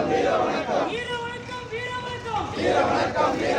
வீர வணக்கம் வீர வணக்கம் வீர வணக்கம் வீர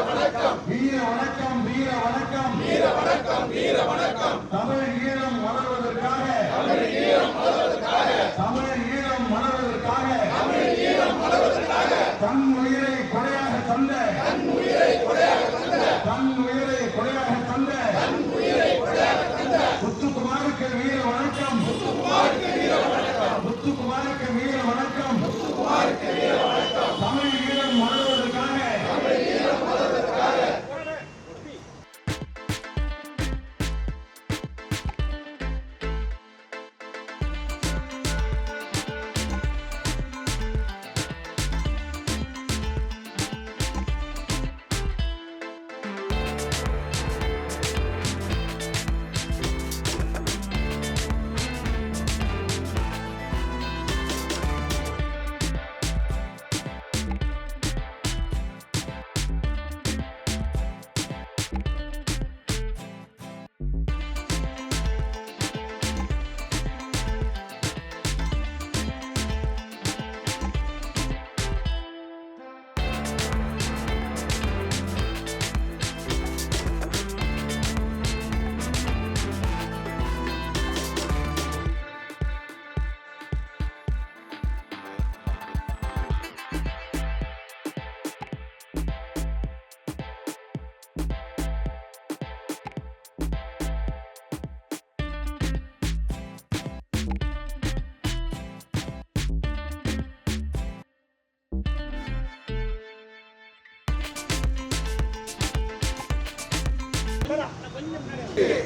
வணக்கம் வீர வணக்கம் வீர வணக்கம் வீர வணக்கம் வீர வணக்கம் தமிழ் ஈழம் மலர்வதற்காக தமிழ் ஈழம் மலர்வதற்காக தமிழ் ஈழம் மலர்வதற்காக தமிழ் ஈழம் மலர்வதற்காக தன் உயிரை கொடையாக தந்த தன் உயிரை கொடையாக தந்த தன் உயிரை கொடையாக தந்த தன் உயிரை கொடையாக தந்த முத்துக்குமாருக்கு வீர வணக்கம் முத்துக்குமாருக்கு வீர வணக்கம் முத்துக்குமாருக்கு வீர வணக்கம் முத்துக்குமாருக்கு வீர வணக்கம் தமிழ் ஈழம் மலர்வதற்காக தமிழ் ஈழம் மலர்வதற்காக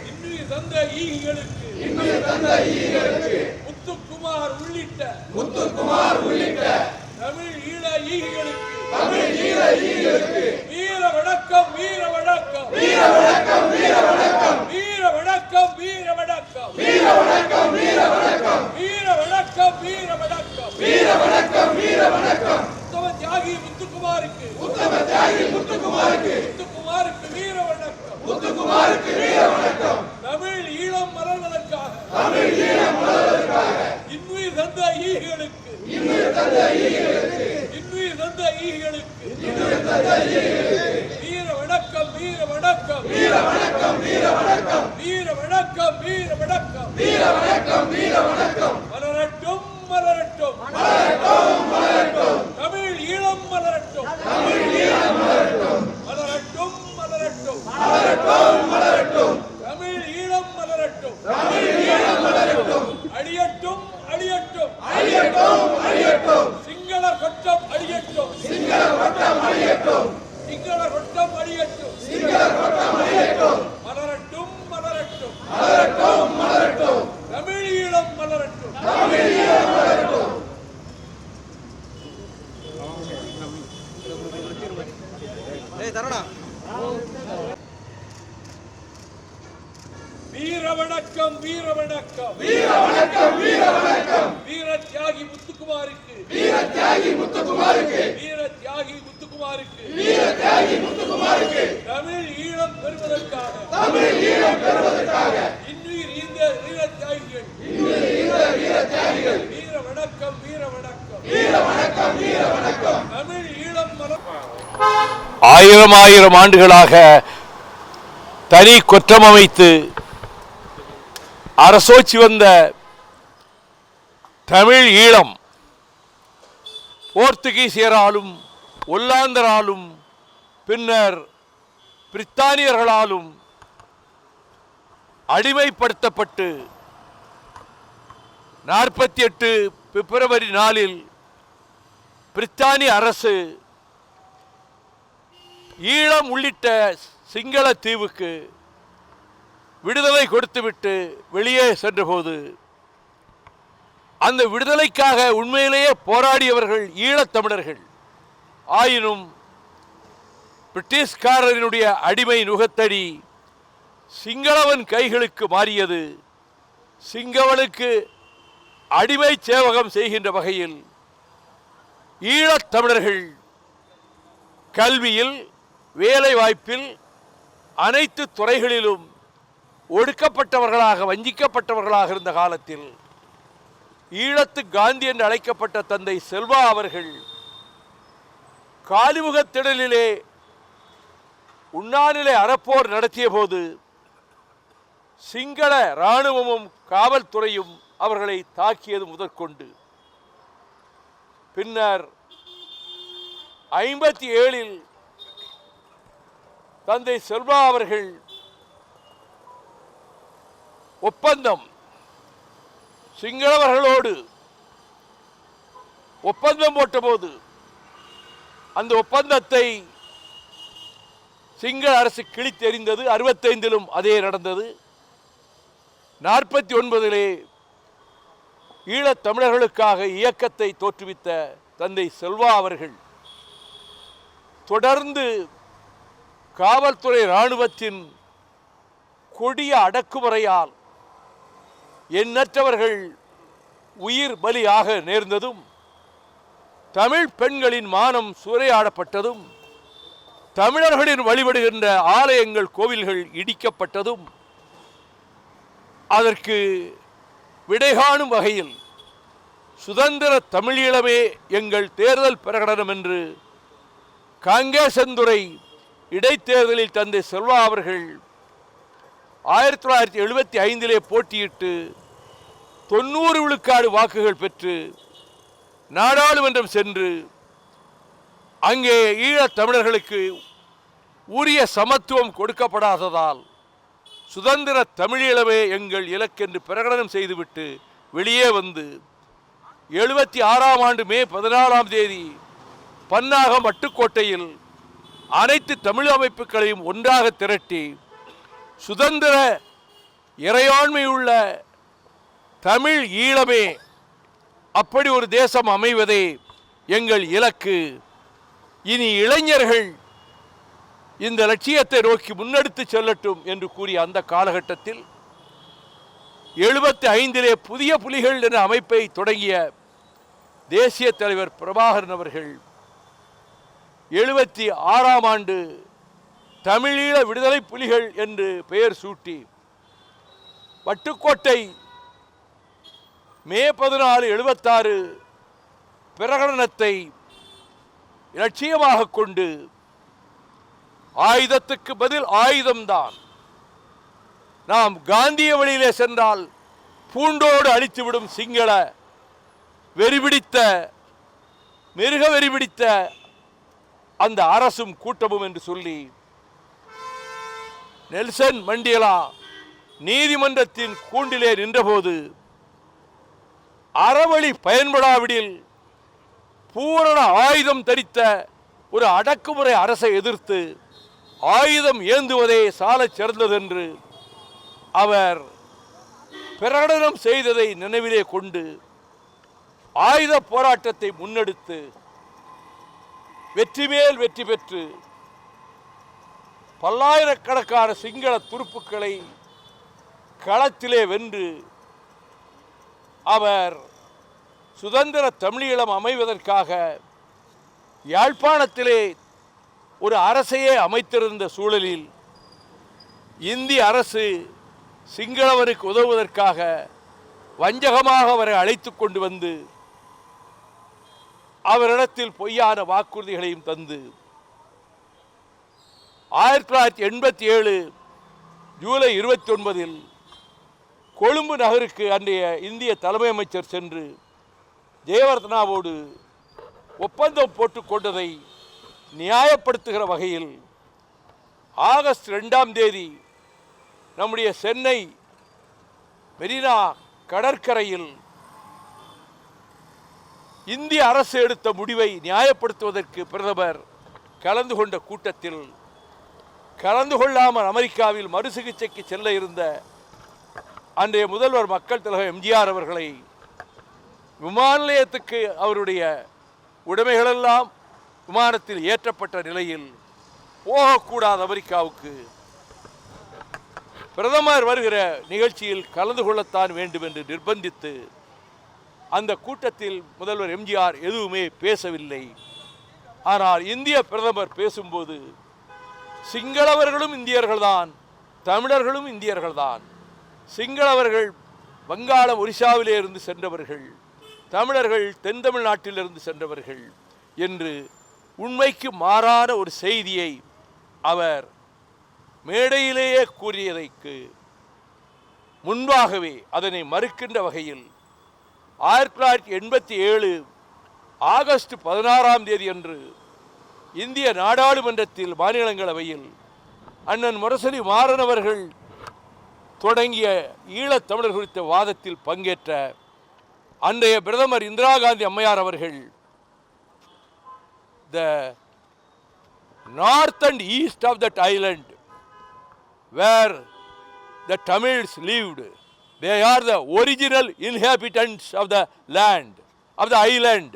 இன்னுயிர் தந்த ஈகிகளுக்கு முத்துக்குமார் உள்ளிட்ட தமிழ் ஈழ ஈகிகளுக்கு வீர வணக்கம் வீர வணக்கம் வீர வணக்கம் வீர வணக்கம் வீர வணக்கம் வீர வணக்கம் வீர வணக்கம் வீர வணக்கம் வீர வணக்கம் வீர வணக்கம் வீர வணக்கம் வீர வணக்கம் உத்தம தியாகி முத்துக்குமாருக்கு வீர வணக்கம் முத்துக்குமாருக்கு வீர வணக்கம் தமிழ் ஈழம் மலர்வதற்காக இன்னுயிர் தந்த ஈகிகளுக்கு வீர வணக்கம் வீர வணக்கம் வீர வணக்கம் வீர வணக்கம் வீர வணக்கம் வீர வணக்கம் வீர வணக்கம் வீர வணக்கம் மலரட்டும் மலரட்டும் மலரட்டும் மலரட்டும் தமிழ் ஈழம் மலரட்டும் மலரட்டும் மலரட்டும் மலரட்டும் மலரட்டும் தமிழ் ஈழம் மலரட்டும் மலரட்டும் அழியட்டும் அழியட்டும் அழியட்டும் அழியட்டும் சிங்கள கொட்டம் அழியட்டும் அழியட்டும் மலரட்டும் மலரட்டும் மலரட்டும் தமிழ் ஈழம் மலரட்டும் வீர வணக்கம் வீர வணக்கம் வீர வணக்கம் வீர வணக்கம் வீர தியாகி முத்துக்குமாருக்கு தமிழ் ஈழம் பெறுவதற்காக இன்னுயிர் ஈந்த வீர தியாகிகள் வீர வணக்கம் வீர வணக்கம் தமிழ் ஈழம் ஆயிரம் ஆண்டுகளாக தனி கொற்றம் அமைத்து அரசோச்சி வந்த தமிழ் ஈழம் போர்த்துகீசியராலும் ஒல்லாந்தராலும் பின்னர் பிரித்தானியர்களாலும் அடிமைப்படுத்தப்பட்டு 48 பிப்ரவரி 4 பிரித்தானிய அரசு ஈழம் உள்ளிட்ட சிங்கள தீவுக்கு விடுதலை கொடுத்துவிட்டு வெளியே சென்றபோது அந்த விடுதலைக்காக உண்மையிலேயே போராடியவர்கள் ஈழத்தமிழர்கள். ஆயினும் பிரிட்டிஷ்காரரினுடைய அடிமை நுகத்தடி சிங்களவன் கைகளுக்கு மாறியது. சிங்களவனுக்கு அடிமை சேவகம் செய்கின்ற வகையில் ஈழத் தமிழர்கள் கல்வியில், வேலை வாய்ப்பில், அனைத்து துறைகளிலும் ஒடுக்கப்பட்டவர்களாக, வஞ்சிக்கப்பட்டவர்களாக இருந்த காலத்தில் ஈழத்து காந்தி என்று அழைக்கப்பட்ட தந்தை செல்வா அவர்கள் காலிமுகத்திடலிலே உண்ணாநிலை அறப்போர் நடத்திய போது சிங்கள இராணுவமும் காவல்துறையும் அவர்களை தாக்கியது முதற்கொண்டு பின்னர் 57 தந்தை செல்வா அவர்கள் ஒப்பந்தம் சிங்களவர்களோடு ஒப்பந்தம் போட்டபோது அந்த ஒப்பந்தத்தை சிங்கள அரசு கிழித்தெறிந்தது. 65 அதே நடந்தது. 49 ஈழத் தமிழர்களுக்காக இயக்கத்தை தோற்றுவித்த தந்தை செல்வா அவர்கள் தொடர்ந்து காவல்துறை இராணுவத்தின் கொடிய அடக்குமுறையால் எண்ணற்றவர்கள் உயிர் பலியாக நேர்ந்ததும், தமிழ் பெண்களின் மானம் சூறையாடப்பட்டதும், தமிழர்களின் வழிபடுகின்ற ஆலயங்கள், கோவில்கள் இடிக்கப்பட்டதும், அதற்கு விடைகாணும் வகையில் சுதந்திர தமிழீழமே எங்கள் தேர்தல் பிரகடனம் என்று காங்கேசன்துறை இடைத்தேர்தலில் தந்தை செல்வா அவர்கள் 1975 போட்டியிட்டு 90 விழுக்காடு வாக்குகள் பெற்று நாடாளுமன்றம் சென்று அங்கே ஈழத் தமிழர்களுக்கு உரிய சமத்துவம் கொடுக்கப்படாததால் சுதந்திர தமிழீழமே எங்கள் இலக்கென்று பிரகடனம் செய்துவிட்டு வெளியே வந்து 76 மே 14 பன்னாகம் வட்டுக்கோட்டையில் அனைத்து தமிழ் அமைப்புகளையும் ஒன்றாக திரட்டி சுதந்திர இறையாண்மையுள்ள தமிழ் ஈழமே, அப்படி ஒரு தேசம் அமைவதே எங்கள் இலக்கு. இனி இளைஞர்கள் இந்த லட்சியத்தை நோக்கி முன்னெடுத்து செல்லட்டும் என்று கூறிய அந்த காலகட்டத்தில் 75 புதிய புலிகள் என்ற அமைப்பை தொடங்கிய தேசிய தலைவர் பிரபாகரன் அவர்கள் 76 தமிழீழ விடுதலை புலிகள் என்று பெயர் சூட்டி வட்டுக்கோட்டை மே 14, 76 பிரகடனத்தை இலட்சியமாக கொண்டு ஆயுதத்துக்கு பதில் ஆயுதம்தான், நாம் காந்திய வழியிலே சென்றால் பூண்டோடு அழித்துவிடும் சிங்கள வெறிபிடித்த மிருக வெறிபிடித்த அந்த அரசும் கூட்டமும் என்று சொல்லி நெல்சன் மண்டேலா நீதிமன்றத்தின் கூண்டிலே நின்றபோது அறவழி பயன்படாவிடில் பூரண ஆயுதம் தரித்த ஒரு அடக்குமுறை அரசை எதிர்த்து ஆயுதம் ஏந்துவதே சாலச் சிறந்ததென்று அவர் பிரகடனம் செய்ததை நினைவிலே கொண்டு ஆயுத போராட்டத்தை முன்னெடுத்து வெற்றி மேல் வெற்றி பெற்று பல்லாயிரக்கணக்கான சிங்கள துருப்புக்களை களத்திலே வென்று அவர் சுதந்திர தமிழீழம் அமைவதற்காக யாழ்ப்பாணத்திலே ஒரு அரசையே அமைத்திருந்த சூழலில் இந்திய அரசு சிங்களவருக்கு உதவுவதற்காக வஞ்சகமாக அவரை அழைத்து கொண்டு வந்து அவரிடத்தில் பொய்யான வாக்குறுதிகளையும் தந்து 1987 ஜூலை 29 கொழும்பு நகருக்கு அன்றைய இந்திய தலைமை அமைச்சர் சென்று ஜெயவர்தனாவோடு ஒப்பந்தம் போட்டுக் கொண்டதை நியாயப்படுத்துகிற வகையில் ஆகஸ்ட் 2 நம்முடைய சென்னை மெரினா கடற்கரையில் இந்திய அரசு எடுத்த முடிவை நியாயப்படுத்துவதற்கு பிரதமர் கலந்து கொண்ட கூட்டத்தில் கலந்து கொள்ளாமல் அமெரிக்காவில் மறுசிகிச்சைக்கு செல்ல இருந்த அன்றைய முதல்வர் மக்கள் தலைவர் எம்ஜிஆர் அவர்களை விமான நிலையத்துக்கு அவருடைய உடைமைகளெல்லாம் விமானத்தில் ஏற்றப்பட்ட நிலையில் போகக்கூடாத அமெரிக்காவுக்கு பிரதமர் வருகிற நிகழ்ச்சியில் கலந்து கொள்ளத்தான் வேண்டும் என்று நிர்பந்தித்து அந்த கூட்டத்தில் முதல்வர் எம்ஜிஆர் எதுவுமே பேசவில்லை. ஆனால் இந்திய பிரதமர் பேசும்போது சிங்களவர்களும் இந்தியர்கள்தான், தமிழர்களும் இந்தியர்கள்தான். சிங்களவர்கள் வங்காளம் ஒரிசாவிலே இருந்து சென்றவர்கள், தமிழர்கள் தென் தமிழ்நாட்டிலிருந்து சென்றவர்கள் என்று உண்மைக்கு மாறான ஒரு செய்தியை அவர் மேடையிலேயே கூறியதைக்கு முன்பாகவே அதனை மறுக்கின்ற வகையில் 1987 ஆகஸ்ட் 16 அன்று இந்திய நாடாளுமன்றத்தில் மாநிலங்களவையில் அண்ணன் முரசொலி மாறன் அவர்கள் தொடங்கிய ஈழத்தமிழர் குறித்த வாதத்தில் பங்கேற்ற அன்றைய பிரதமர் இந்திரா காந்தி அம்மையார் அவர்கள் the north and east of that island where the Tamils lived, they are the original inhabitants of the land, of the island.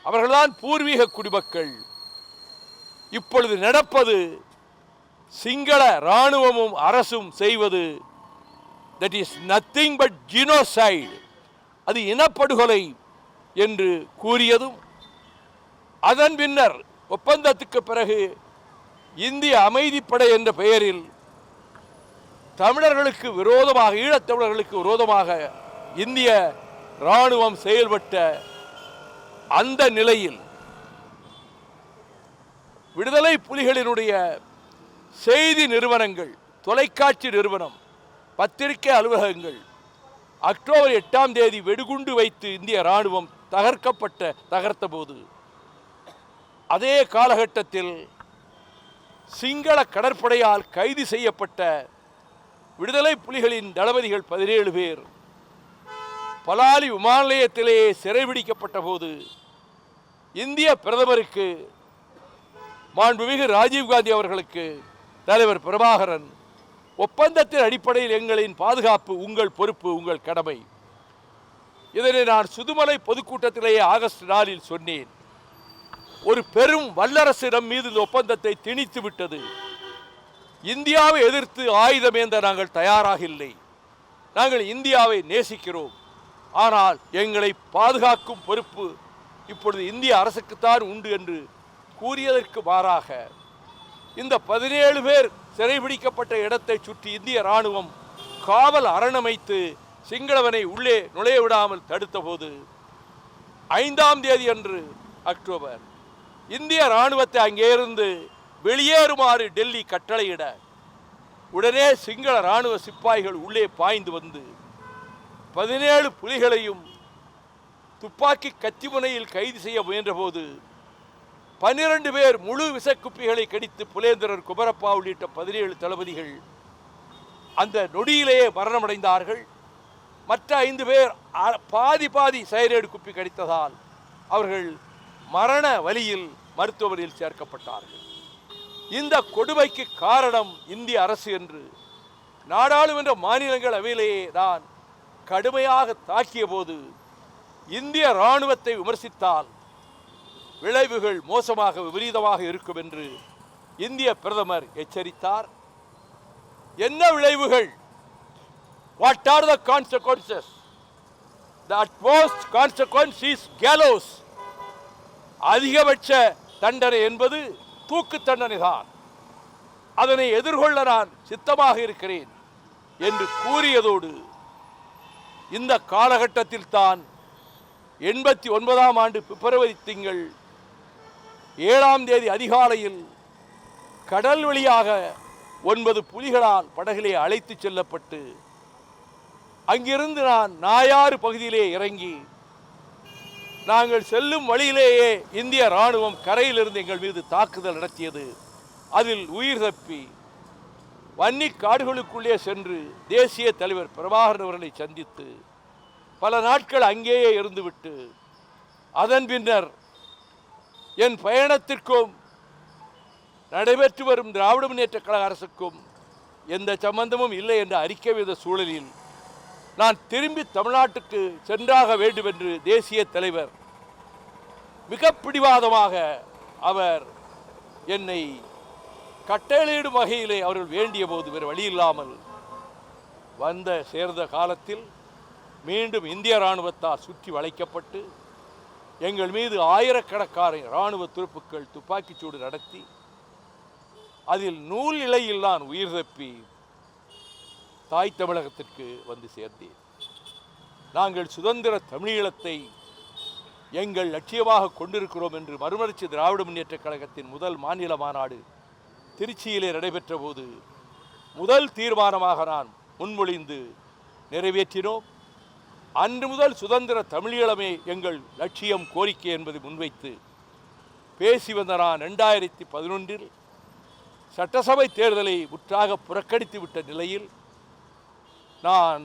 அவர்கள்தான் பூர்வீக குடிமக்கள். இப்பொழுது நடப்பது சிங்கள இராணுவமும் அரசும் செய்வது that is nothing but genocide, அது இனப்படுகொலை என்று கூறியதும், அதன் பின்னர் ஒப்பந்தத்துக்கு பிறகு இந்திய அமைதிப்படை என்ற பெயரில் தமிழர்களுக்கு விரோதமாக, ஈழத்தமிழர்களுக்கு விரோதமாக இந்திய இராணுவம் செயல்பட்ட அந்த நிலையில் விடுதலை புலிகளினுடைய செய்தி நிறுவனங்கள், தொலைக்காட்சி நிறுவனம், பத்திரிகை அலுவலகங்கள் அக்டோபர் 8 வெடிகுண்டு வைத்து இந்திய இராணுவம் தகர்த்த போது அதே காலகட்டத்தில் சிங்கள கடற்படையால் கைது செய்யப்பட்ட விடுதலை புலிகளின் தளபதிகள் 17 பேர் பலாலி விமான நிலையத்திலேயே சிறைபிடிக்கப்பட்ட போது இந்திய பிரதமருக்கு, மாண்புமிகு ராஜீவ்காந்தி அவர்களுக்கு தலைவர் பிரபாகரன் ஒப்பந்தத்தின் அடிப்படையில் எங்களின் பாதுகாப்பு உங்கள் பொறுப்பு, உங்கள் கடமை, இதனை நான் சுதுமலை பொதுக்கூட்டத்திலேயே ஆகஸ்ட் 4 சொன்னேன். ஒரு பெரும் வல்லரசிடம் மீது இந்த ஒப்பந்தத்தை திணித்து விட்டது. இந்தியாவை எதிர்த்து ஆயுதமேந்த நாங்கள் தயாராக இல்லை. நாங்கள் இந்தியாவை நேசிக்கிறோம். ஆனால் எங்களை பாதுகாக்கும் பொறுப்பு இப்பொழுது இந்திய அரசுக்குத்தான் உண்டு என்று கூறியதற்கு மாறாக இந்த 17 பேர் சிறைபிடிக்கப்பட்ட இடத்தை சுற்றி இந்திய இராணுவம் காவல் அரணமைத்து சிங்களவனை உள்ளே நுழைய விடாமல் தடுத்த போது 5 அன்று அக்டோபர் இந்திய இராணுவத்தை அங்கே இருந்து வெளியேறுமாறு டெல்லி கட்டளையிட உடனே சிங்கள இராணுவ சிப்பாய்கள் உள்ளே பாய்ந்து வந்து 17 புலிகளையும் துப்பாக்கி கத்திமுனையில் கைது செய்ய முயன்ற போது 12 பேர் முழு விசக்குப்பிகளை கடித்து புலேந்திரர், குமரப்பா உள்ளிட்ட 17 தளபதிகள் அந்த நொடியிலேயே மரணமடைந்தார்கள். மற்ற 5 பேர் பாதி சைரேடு குப்பி கடித்ததால் அவர்கள் மரண வலியில் மருத்துவமனையில் சேர்க்கப்பட்டார்கள். இந்த கொடுமைக்கு காரணம் இந்திய அரசு என்று நாடாளுமன்ற மாநிலங்களவையிலேயே நான் கடுமையாக தாக்கிய போது இந்திய இராணுவத்தை விமர்சித்தால் விளைவுகள் மோசமாக, விபரீதமாக இருக்கும் என்று இந்திய பிரதமர் எச்சரித்தார். என்ன விளைவுகள்? What are the consequences? The utmost consequence is gallows. அதிகபட்ச தண்டனை என்பது தூக்கு தண்டனை தான். அதனை எதிர்கொள்ள நான் சித்தமாக இருக்கிறேன் என்று கூறியதோடு இந்த காலகட்டத்தில் தான் 89 பிப்ரவரி திங்கள் 7 அதிகாலையில் கடல் வழியாக 9 புலிகளால் படகிலே அழைத்து செல்லப்பட்டு அங்கிருந்து நான் நாயாறு பகுதியிலே இறங்கி நாங்கள் செல்லும் வழியிலேயே இந்திய இராணுவம் கரையிலிருந்து எங்கள் மீது தாக்குதல் நடத்தியது. அதில் உயிர் தப்பி வன்னி காடுகளுக்குள்ளே சென்று தேசிய தலைவர் பிரபாகரன் அவர்களை சந்தித்து பல நாட்கள் அங்கேயே இருந்துவிட்டு அதன் பின்னர் என் பயணத்திற்கும் நடைபெற்று வரும் திராவிட முன்னேற்ற கழக அரசுக்கும் எந்த சம்பந்தமும் இல்லை என்ற அறிக்கை வித சூழலில் நான் திரும்பி தமிழ்நாட்டுக்கு சென்றாக வேண்டும் என்று தேசிய தலைவர் மிக பிடிவாதமாக அவர் என்னை கட்டளையிடும் வகையிலே அவர்கள் வேண்டிய போது வேறு வழி இல்லாமல் சேர்ந்த காலத்தில் மீண்டும் இந்திய இராணுவத்தால் சுற்றி வளைக்கப்பட்டு எங்கள் மீது ஆயிரக்கணக்கான இராணுவ துருப்புக்கள் துப்பாக்கிச்சூடு நடத்தி அதில் நூல் இலையில் நான் உயிர் தப்பி தாய் தமிழகத்திற்கு வந்து சேர்ந்தேன். நாங்கள் சுதந்திர தமிழீழத்தை எங்கள் லட்சியமாக கொண்டிருக்கிறோம் என்று மறுமலர்ச்சி திராவிட முன்னேற்றக் கழகத்தின் முதல் மாநில மாநாடு திருச்சியிலே நடைபெற்ற போது முதல் தீர்மானமாக நான் முன்மொழிந்து நிறைவேற்றினோம். அன்று முதல் சுதந்திர தமிழீழமே எங்கள் லட்சியம், கோரிக்கை என்பதை முன்வைத்து பேசி வந்த நான் 2011 சட்டசபை தேர்தலை முற்றாக புறக்கணித்து விட்ட நிலையில் நான்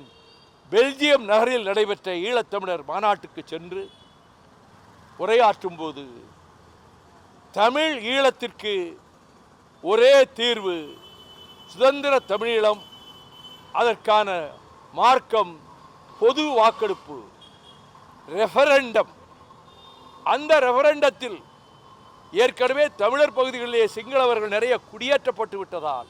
பெல்ஜியம் நகரில் நடைபெற்ற ஈழத்தமிழர் மாநாட்டுக்கு சென்று உரையாற்றும் போது தமிழ் ஈழத்திற்கு ஒரே தீர்வு சுதந்திர தமிழீழம், அதற்கான மார்க்கம் பொது வாக்கெடுப்பு, ரெஃபரண்டம். அந்த ரெஃபரண்டத்தில் ஏற்கனவே தமிழர் பகுதிகளிலே சிங்களவர்கள் நிறைய குடியேற்றப்பட்டு விட்டதால்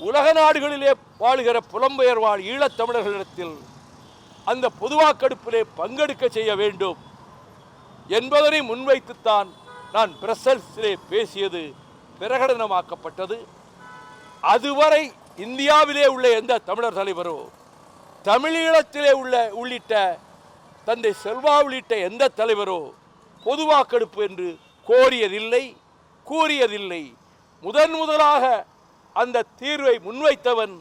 உலக நாடுகளிலே வாழுகிற புலம்பெயர் வாழ் ஈழத்தமிழர்களிடத்தில் அந்த பொது வாக்கெடுப்பிலே பங்கெடுக்க செய்ய வேண்டும் என்பதனை முன்வைத்துத்தான் நான் பிரசல்ஸிலே பேசியது பிரகடனமாக்கப்பட்டது. அதுவரை இந்தியாவிலே உள்ள எந்த தமிழர் தலைவரோ, தமிழீழத்திலே உள்ளிட்ட தந்தை செல்வா உள்ளிட்ட எந்த தலைவரோ பொது வாக்கெடுப்பு என்று கோரியதில்லை, கூறியதில்லை. முதலாக அந்த தீர்வை முன்வைத்தவன்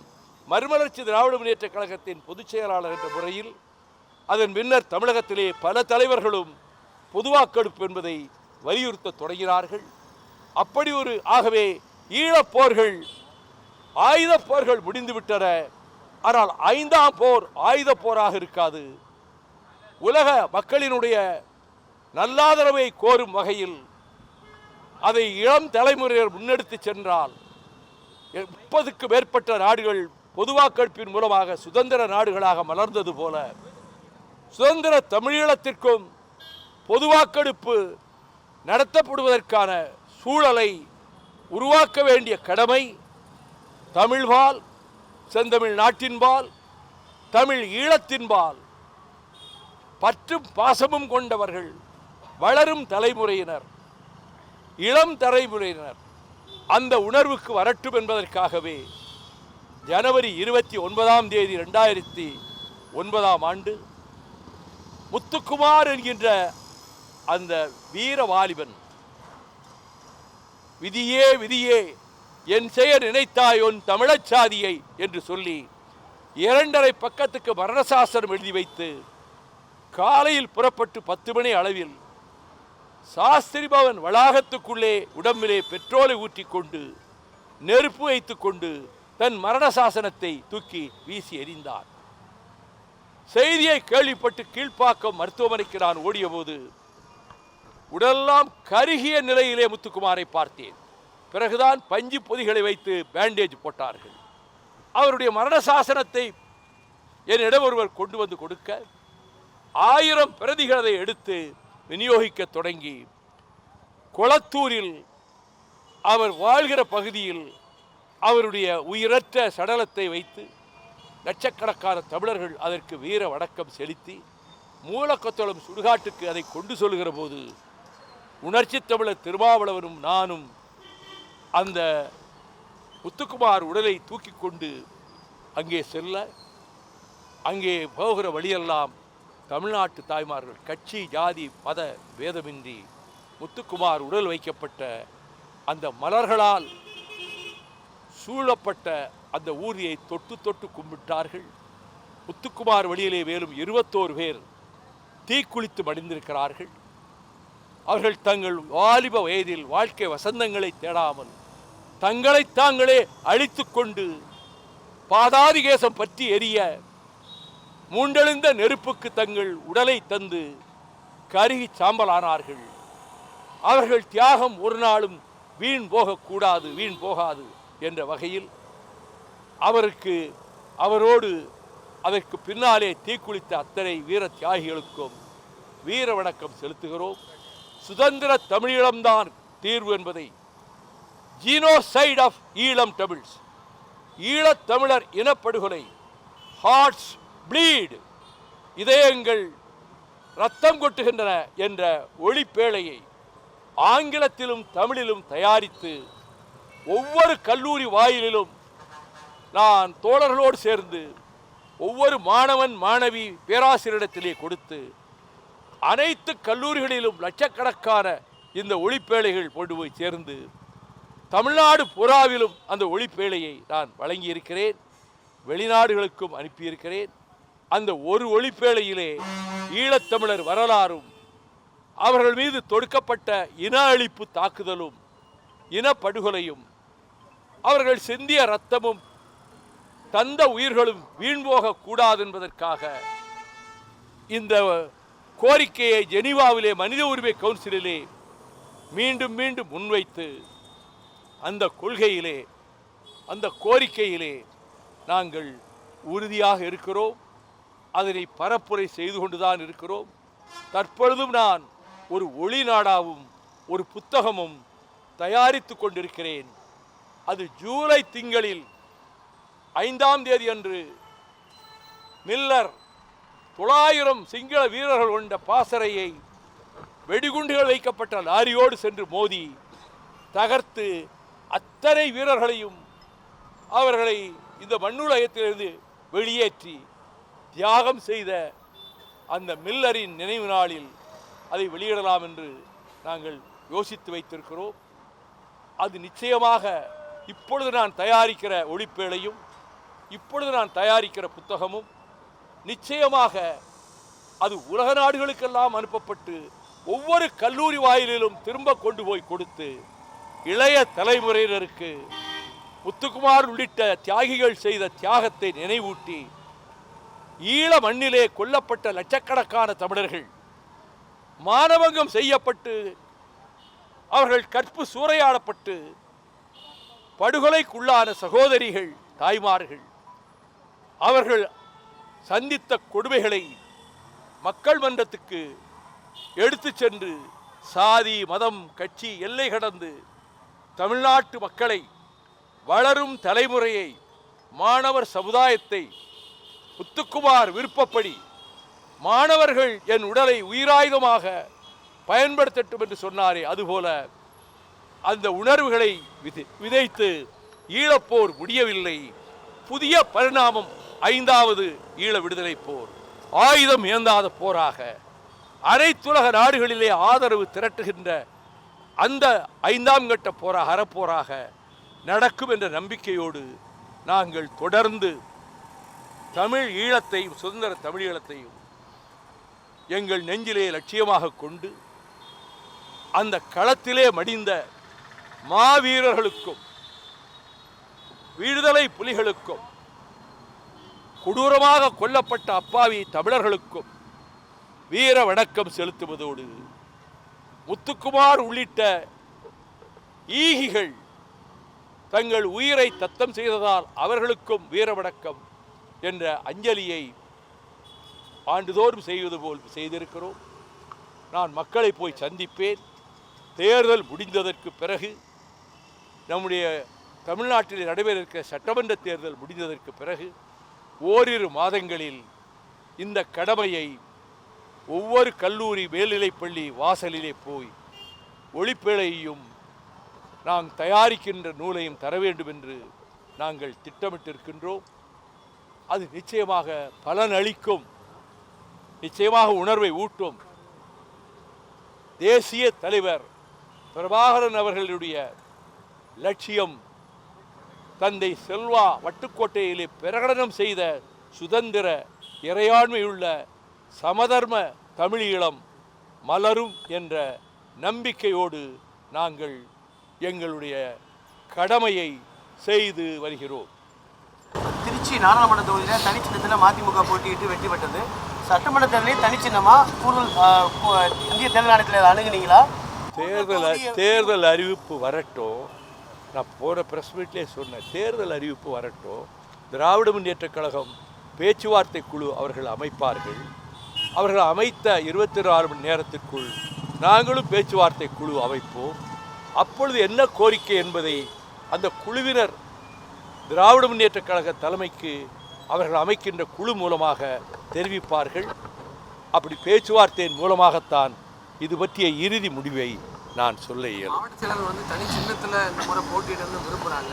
மறுமலர்ச்சி திராவிட முன்னேற்றக் கழகத்தின் பொதுச் செயலாளர் என்ற முறையில் அதன் பின்னர் தமிழகத்திலே பல தலைவர்களும் பொது வாக்கெடுப்பு என்பதை வலியுறுத்த தொடங்கினார்கள். அப்படி ஆகவே ஈழப்போர்கள், ஆயுதப் போர்கள் முடிந்துவிட்டன. ஆனால் 5ஆம் போர் ஆயுதப் போராக இருக்காது. உலக மக்களினுடைய நல்லாதரவை கோரும் வகையில் அதை இளம் தலைமுறையினர் முன்னெடுத்து சென்றால் 30க்கு மேற்பட்ட நாடுகள் பொது வாக்கெடுப்பின் மூலமாக சுதந்திர நாடுகளாக மலர்ந்தது போல சுதந்திர தமிழீழத்திற்கும் பொது வாக்கெடுப்பு நடத்தப்படுவதற்கான சூழலை உருவாக்க வேண்டிய கடமை தமிழ்பால், செந்தமிழ் நாட்டின்பால், தமிழ் ஈழத்தின்பால் பற்றும் பாசமும் கொண்டவர்கள், வளரும் தலைமுறையினர், இளம் தலைமுறையினர் அந்த உணர்வுக்கு வரட்டும் என்பதற்காகவே ஜனவரி 29ஆம் தேதி 2009ஆம் ஆண்டு முத்துக்குமார் என்கின்ற அந்த வீர வாலிபன் விதியே விதியே என் செய்ய நினைத்தாயோன் தமிழச் சாதியை என்று சொல்லி 2½ பக்கத்துக்கு மரணசாசனம் எழுதி வைத்து காலையில் புறப்பட்டு 10 மணி அளவில் சாஸ்திரி பவன் வளாகத்துக்குள்ளே உடம்பிலே பெட்ரோலை ஊற்றிக்கொண்டு நெருப்பு வைத்துக்கொண்டு தன் மரணசாசனத்தை தூக்கி வீசி எறிந்தார். செய்தியை கேள்விப்பட்டு கீழ்ப்பாக்கம் மருத்துவமனைக்கு நான் ஓடிய போது உடலெல்லாம் கருகிய நிலையிலே முத்துக்குமாரை பார்த்தேன். பிறகுதான் பஞ்சு பொதிகளை வைத்து பேண்டேஜ் போட்டார்கள். அவருடைய மரணசாசனத்தை என்னிடம் ஒருவர் கொண்டு வந்து கொடுக்க 1000 பிரதிகளை எடுத்து விநியோகிக்க தொடங்கி கொளத்தூரில் அவர் வாழ்கிற பகுதியில் அவருடைய உயிரற்ற சடலத்தை வைத்து லட்சக்கணக்கான தமிழர்கள் அதற்கு வீர வணக்கம் செலுத்தி மூலக்கொத்தளம் சுடுகாட்டுக்கு அதை கொண்டு சொல்கிற போது உணர்ச்சி தமிழர் திருமாவளவனும் நானும் அந்த முத்துக்குமார் உடலை தூக்கி கொண்டு அங்கே செல்ல, அங்கே போகிற வழியெல்லாம் தமிழ்நாட்டு தாய்மார்கள் கட்சி ஜாதி மத பேதமின்றி முத்துக்குமார் உடல் வைக்கப்பட்ட அந்த மலர்களால் சூழப்பட்ட அந்த ஊரியை தொட்டு தொட்டு கும்பிட்டார்கள். முத்துக்குமார் வழியிலே மேலும் 21 பேர் தீக்குளித்து மடிந்திருக்கிறார்கள். அவர்கள் தங்கள் வாலிப வயதில் வாழ்க்கை வசந்தங்களை தேடாமல் தங்களை தாங்களே அழித்து கொண்டு பாதாதிகேசம் பற்றி எரிய மூண்டெழுந்த நெருப்புக்கு தங்கள் உடலை தந்து கருகி சாம்பலானார்கள். அவர்கள் தியாகம் ஒரு நாளும் வீண் போகக்கூடாது, வீண் போகாது என்ற வகையில் அவரோடு அதற்கு பின்னாலே தீக்குளித்த அத்தனை வீர தியாகிகளுக்கும் வீர வணக்கம் செலுத்துகிறோம். சுதந்திர தமிழீழம்தான் தீர்வு என்பதை ஜீனோசைட் ஆஃப் ஈழம் தமிழ்ஸ், ஈழத்தமிழர் இனப்படுகொலை, ஹார்ட்ஸ் ப்ளீட், இதயங்கள் ரத்தம் கொட்டுகின்றன என்ற ஒளிப்பேழையை ஆங்கிலத்திலும் தமிழிலும் தயாரித்து ஒவ்வொரு கல்லூரி வாயிலிலும் நான் தோழர்களோடு சேர்ந்து ஒவ்வொரு மாணவன் மாணவி பேராசிரியரிடத்திலே கொடுத்து அனைத்து கல்லூரிகளிலும் லட்சக்கணக்கான இந்த ஒளிப்பேழைகள் கொண்டு போய் சேர்ந்து தமிழ்நாடு புறாவிலும் அந்த ஒளிப்பேழையை நான் வழங்கியிருக்கிறேன். வெளிநாடுகளுக்கும் அனுப்பியிருக்கிறேன். அந்த ஒரு ஒளிப்பேழையிலே ஈழத்தமிழர் வரலாறும் அவர்கள் மீது தொடுக்கப்பட்ட இன அழிப்பு தாக்குதலும் இனப்படுகொலையும் அவர்கள் சிந்திய இரத்தமும் தந்த உயிர்களும் வீண்போக கூடாது என்பதற்காக இந்த கோரிக்கையை ஜெனீவாவிலே மனித உரிமை கவுன்சிலிலே மீண்டும் மீண்டும் முன்வைத்து அந்த கொள்கையிலே அந்த கோரிக்கையிலே நாங்கள் உறுதியாக இருக்கிறோம். அதனை பரப்புரை செய்து கொண்டுதான் இருக்கிறோம். தற்பொழுதும் நான் ஒரு ஒளி நாடாவும் ஒரு புத்தகமும் தயாரித்து கொண்டிருக்கிறேன். அது ஜூலை திங்களில் 5ஆம் தேதி அன்று மில்லர் 900 சிங்கள வீரர்கள் கொண்ட பாசறையை வெடிகுண்டுகள் வைக்கப்பட்ட லாரியோடு சென்று மோதி தகர்த்து அத்தனை வீரர்களையும் அவர்களை இந்த மண்ணுலகத்திலிருந்து வெளியேற்றி தியாகம் செய்த அந்த மில்லரின் நினைவு நாளில் அதை வெளியிடலாம் என்று நாங்கள் யோசித்து வைத்திருக்கிறோம். அது நிச்சயமாக இப்பொழுது நான் தயாரிக்கிற ஒளிப்பேழையும் இப்பொழுது நான் தயாரிக்கிற புத்தகமும் நிச்சயமாக அது உலக நாடுகளுக்கெல்லாம் அனுப்பப்பட்டு ஒவ்வொரு கல்லூரி வாயிலிலும் திரும்ப கொண்டு போய் கொடுத்து இளைய தலைமுறையினருக்கு முத்துக்குமார் உள்ளிட்ட தியாகிகள் செய்த தியாகத்தை நினைவூட்டி ஈழ மண்ணிலே கொல்லப்பட்ட லட்சக்கணக்கான தமிழர்கள் மானபங்கம் செய்யப்பட்டு அவர்கள் கற்பு சூறையாடப்பட்டு படுகொலைக்குள்ளான சகோதரிகள் தாய்மார்கள் அவர்கள் சந்தித்த கொடுமைகளை மக்கள் மன்றத்துக்கு எடுத்து சென்று சாதி மதம் கட்சி எல்லை கடந்து தமிழ்நாட்டு மக்களை வளரும் தலைமுறையை மாணவர் சமுதாயத்தை முத்துக்குமார் விருப்பப்படி மாணவர்கள் என் உடலை உயிராயுதமாக பயன்படுத்தட்டும் என்று சொன்னாரே, அதுபோல அந்த உணர்வுகளை விதைத்து ஈழப்போர் முடியவில்லை. புதிய பரிணாமம் 5வது ஈழ விடுதலை போர் ஆயுதம் ஏந்தாத போராக அனைத்துலக நாடுகளிலே ஆதரவு திரட்டுகின்ற அந்த 5ஆம் கட்ட போராக அறப்போராக நடக்கும் என்ற நம்பிக்கையோடு நாங்கள் தொடர்ந்து தமிழ் ஈழத்தையும் சுதந்திர தமிழ் ஈழத்தையும் எங்கள் நெஞ்சிலே லட்சியமாக கொண்டு அந்த களத்திலே மடிந்த மாவீரர்களுக்கும் விடுதலை புலிகளுக்கும் கொடூரமாக கொல்லப்பட்ட அப்பாவி தமிழர்களுக்கும் வீர வணக்கம் செலுத்துவதோடு முத்துக்குமார் உள்ளிட்ட ஈகிகள் தங்கள் உயிரை தத்தம் செய்ததால் அவர்களுக்கும் வீர வணக்கம் என்ற அஞ்சலியை ஆண்டுதோறும் செய்வது போல் செய்திருக்கிறோம். நான் மக்களை போய் சந்திப்பேன். தேர்தல் முடிந்ததற்கு பிறகு நம்முடைய தமிழ்நாட்டில் நடைபெற இருக்கிற சட்டமன்ற தேர்தல் முடிந்ததற்கு பிறகு ஓரிரு மாதங்களில் இந்த கடமையை ஒவ்வொரு கல்லூரி மேல்நிலைப்பள்ளி வாசலிலே போய் ஒளிப்பேழையையும் நாம் தயாரிக்கின்ற நூலையும் தர வேண்டும் என்று நாங்கள் திட்டமிட்டிருக்கின்றோம். அது நிச்சயமாக பலன் அளிக்கும், நிச்சயமாக உணர்வை ஊட்டும். தேசிய தலைவர் பிரபாகரன் அவர்களுடைய லட்சியம் தந்தை செல்வா வட்டுக்கோட்டையிலே பிரகடனம் செய்த சுதந்திர இறையாண்மையுள்ள சமதர்ம தமிழீழம் மலரும் என்ற நம்பிக்கையோடு நாங்கள் எங்களுடைய கடமையை செய்து வருகிறோம். திருச்சி நாடாளுமன்ற தொகுதியில் தனிச்சின்னத்தில் மதிமுக போட்டியிட்டு வெற்றி பெற்றது. சட்டமன்ற தேர்தலில் தனிச்சின்னமாக கூடுதல் இந்திய தேர்தல் ஆணையத்தில் அணுகுனீங்களா? தேர்தல் அறிவிப்பு வரட்டும். நான் போன ப்ரெஸ் மீட்லேயே சொன்னேன், தேர்தல் அறிவிப்பு வரட்டும். திராவிட முன்னேற்றக் கழகம் பேச்சுவார்த்தை குழு அவர்கள் அமைப்பார்கள். அவர்கள் அமைத்த 24 மணி நேரத்திற்குள் நாங்களும் பேச்சுவார்த்தை குழு அமைப்போம். அப்பொழுது என்ன கோரிக்கை என்பதை அந்த குழுவினர் திராவிட முன்னேற்றக் கழக தலைமைக்கு அவர்கள் அமைக்கின்ற குழு மூலமாக தெரிவிப்பார்கள். அப்படி பேச்சுவார்த்தையின் மூலமாகத்தான் இது பற்றிய இறுதி முடிவை நான் சொல்ல இயலும். மாவட்ட செயலர் வந்து தனி சின்னத்தில் இந்த முறை போட்டியிடணும்னு விரும்புகிறாங்க.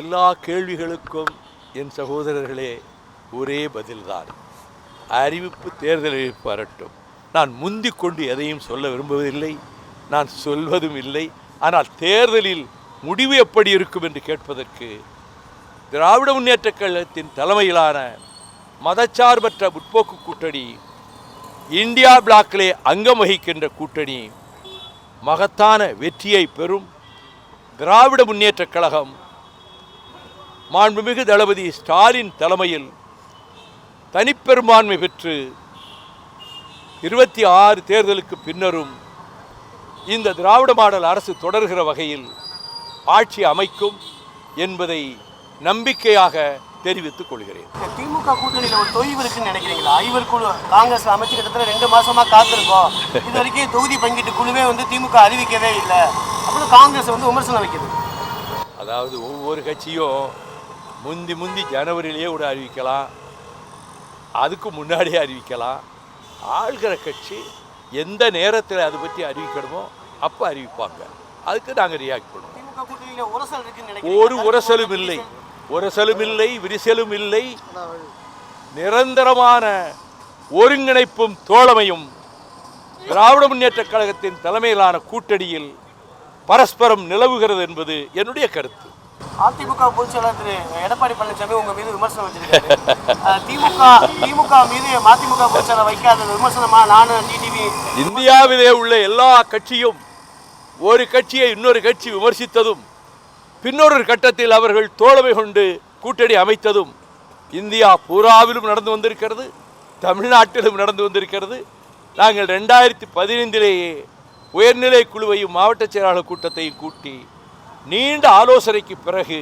எல்லா கேள்விகளுக்கும் என் சகோதரர்களே ஒரே பதில்தான். அறிவிப்பு, தேர்தல் அறிவிப்பு வரட்டும். நான் முந்திக் கொண்டு எதையும் சொல்ல விரும்புவதில்லை, நான் சொல்வதும் இல்லை. ஆனால் தேர்தலில் முடிவு எப்படி இருக்கும் என்று கேட்பதற்கு திராவிட முன்னேற்றக் கழகத்தின் தலைமையிலான மதச்சார்பற்ற முற்போக்கு கூட்டணி, இந்தியா பிளாக்கிலே அங்கம் வகிக்கின்ற கூட்டணி மகத்தான வெற்றியை பெறும். திராவிட முன்னேற்றக் கழகம் மாண்புமிகு தளபதி ஸ்டாலின் தலைமையில் தனிப்பெரும்பான்மை பெற்று 26 தேர்தலுக்கு பின்னரும் இந்த திராவிட மாடல் அரசு தொடர்கிற வகையில் ஆட்சி அமைக்கும் என்பதை நம்பிக்கையாக தெரிவித்துக் கொள்கிறேன். திமுக கூட்டணியில் ஒரு தொய்வு இருக்குன்னு நினைக்கிறீங்களா? ஐவர் குழு காங்கிரஸ் அமைச்சு கிட்டத்தட்ட 2 மாசமா காத்திருக்கோம். இது வரைக்கும் தொகுதி பங்கீட்டு குழுவே வந்து திமுக அறிவிக்கவே இல்லை அப்படின்னு காங்கிரஸ் வந்து விமர்சனம் வைக்குது. அதாவது ஒவ்வொரு கட்சியும் முந்தி ஜனவரியிலேயே கூட அறிவிக்கலாம், அதுக்கு முன்னாடியே அறிவிக்கலாம். ஆள்கிற கட்சி எந்த நேரத்தில் அது பற்றி அறிவிக்கணுமோ அப்போ அறிவிப்பாங்க. அதுக்கு நாங்கள் ரியாக்ட் பண்ணுவோம். திமுக கூட்டணியில் உரசல் இருக்குன்னு நினைக்கிறீங்க? ஒரு உரசலும் இல்லை, உரசலும் இல்லை, விரிசலும் இல்லை. நிரந்தரமான ஒருங்கிணைப்பும் தோழமையும் திராவிட முன்னேற்றக் கழகத்தின் தலைமையிலான கூட்டணியில் பரஸ்பரம் நிலவுகிறது என்பது என்னுடைய கருத்து. அதிமுக பொதுச்செயலாளர் திரு எடப்பாடி பழனிசாமி உங்க மீது விமர்சனம் வச்சிருக்காரு. திமுக மீது மதிமுக பொதுச்செயலாளர் வைக்காத விமர்சனமா? நானும் டிடிவி இந்தியாவிலே உள்ள எல்லா கட்சியும் ஒரு கட்சியை இன்னொரு கட்சி விமர்சித்ததும், பின்னொரு கட்டத்தில் அவர்கள் தோழமை கொண்டு கூட்டணி அமைத்ததும் இந்தியா பூராவிலும் நடந்து வந்திருக்கிறது, தமிழ்நாட்டிலும் நடந்து வந்திருக்கிறது. நாங்கள் 2015 உயர்நிலை குழுவையும் மாவட்ட செயலாளர் கூட்டத்தையும் கூட்டி நீண்ட ஆலோசனைக்கு பிறகு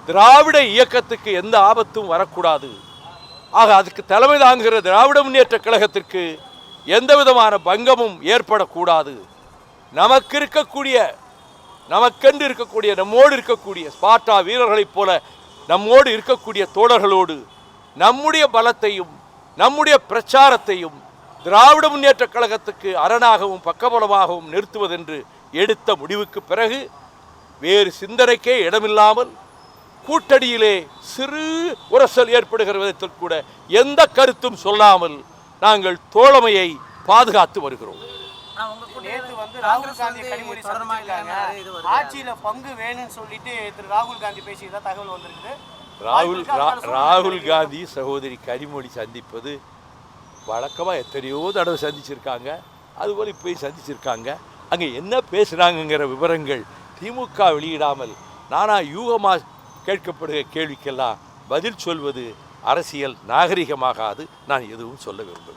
திராவிட இயக்கத்துக்கு எந்த ஆபத்தும் வரக்கூடாது, ஆக அதுக்கு தலைமை தாங்குகிற திராவிட முன்னேற்றக் கழகத்திற்கு எந்த விதமான பங்கமும் ஏற்படக்கூடாது, நமக்கென்று இருக்கக்கூடிய நம்மோடு இருக்கக்கூடிய ஸ்பார்ட்டா வீரர்களைப் போல நம்மோடு இருக்கக்கூடிய தோழர்களோடு நம்முடைய பலத்தையும் நம்முடைய பிரச்சாரத்தையும் திராவிட முன்னேற்றக் கழகத்துக்கு அரணாகவும் பக்கபலமாகவும் நிறுத்துவதென்று எடுத்த முடிவுக்கு பிறகு வேறு சிந்தனைக்கே இடமில்லாமல் கூட்டணியிலே சிறு உரசல் ஏற்படுகிற விதத்தில் கூட எந்த கருத்தும் சொல்லாமல் நாங்கள் தோழமையை பாதுகாத்து வருகிறோம். நேற்று வந்து ராகுல் காந்தி கனிமொழி சந்திச்சிருக்காங்க. ஆட்சியில பங்கு வேணும்னு சொல்லிட்டு திரு ராகுல் காந்தி பேசியதா தகவல் வந்திருக்குது. ராகுல் காந்தி சகோதரி கனிமொழி சந்திப்பது வழக்கமாக எத்தனையோ தடவை சந்திச்சிருக்காங்க, அதுபோல் போய் சந்திச்சிருக்காங்க. அங்கே என்ன பேசுகிறாங்கங்கிற விவரங்கள் திமுக வெளியிடாமல் நானா யூகமாக கேட்கப்படுகிற கேள்விக்கெல்லாம் பதில் சொல்வது அரசியல் நாகரிகமாகாது. நான் எதுவும் சொல்ல விரும்புகிறேன்.